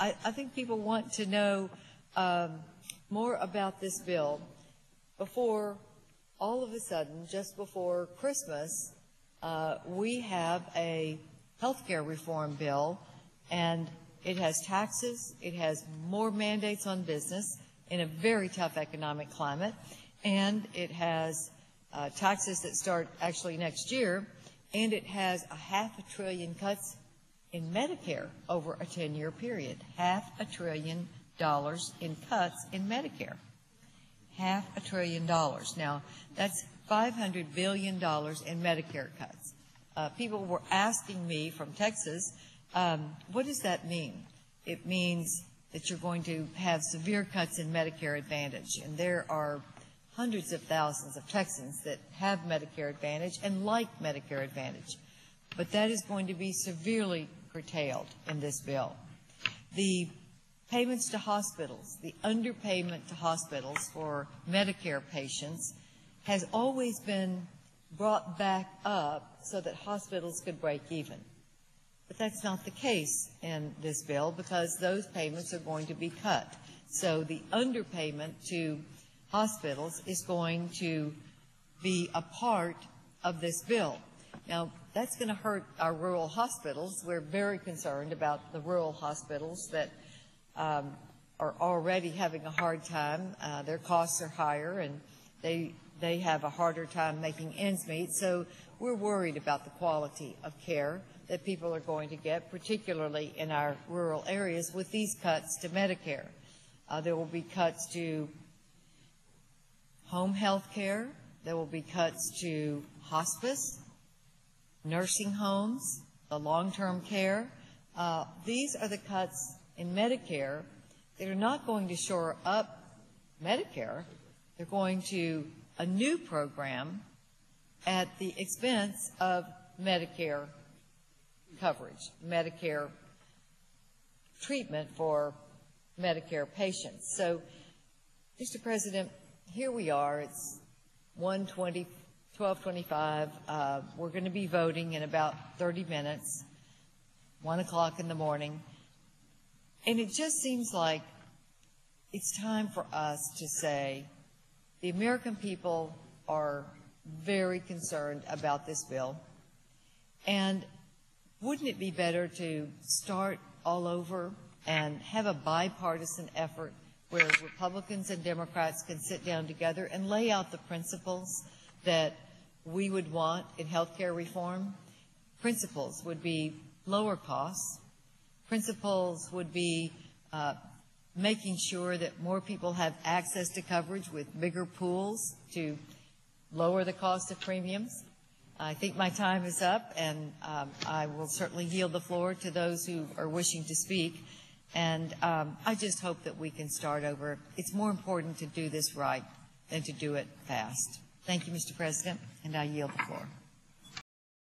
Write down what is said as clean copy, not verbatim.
I think people want to know more about this bill before, all of a sudden, just before Christmas, we have a health care reform bill, and it has taxes, it has more mandates on business in a very tough economic climate, and it has taxes that start actually next year, and it has $500 billion cuts in Medicare over a 10-year period. $500 billion in cuts in Medicare. $500 billion. Now, that's $500 billion in Medicare cuts. People were asking me from Texas, what does that mean? It means that you're going to have severe cuts in Medicare Advantage, and there are hundreds of thousands of Texans that have Medicare Advantage and like Medicare Advantage. But that is going to be severely curtailed in this bill. The payments to hospitals, the underpayment to hospitals for Medicare patients has always been brought back up so that hospitals could break even. But that's not the case in this bill because those payments are going to be cut. So the underpayment to hospitals is going to be a part of this bill. Now, that's going to hurt our rural hospitals. We're very concerned about the rural hospitals that are already having a hard time. Their costs are higher, and they have a harder time making ends meet. So we're worried about the quality of care that people are going to get, particularly in our rural areas, with these cuts to Medicare. There will be cuts to home health care. There will be cuts to hospice, nursing homes, the long-term care. These are the cuts in Medicare that are not going to shore up Medicare. They're going to a new program at the expense of Medicare coverage, Medicare treatment for Medicare patients. So, Mr. President, here we are. It's 12:25. We're going to be voting in about 30 minutes, 1 o'clock in the morning. And it just seems like it's time for us to say the American people are very concerned about this bill. And wouldn't it be better to start all over and have a bipartisan effort where Republicans and Democrats can sit down together and lay out the principles that we would want in health care reform? Principles would be lower costs. Principles would be making sure that more people have access to coverage with bigger pools to lower the cost of premiums. I think my time is up, and I will certainly yield the floor to those who are wishing to speak. And I just hope that we can start over. It's more important to do this right than to do it fast. Thank you, Mr. President, and I yield the floor.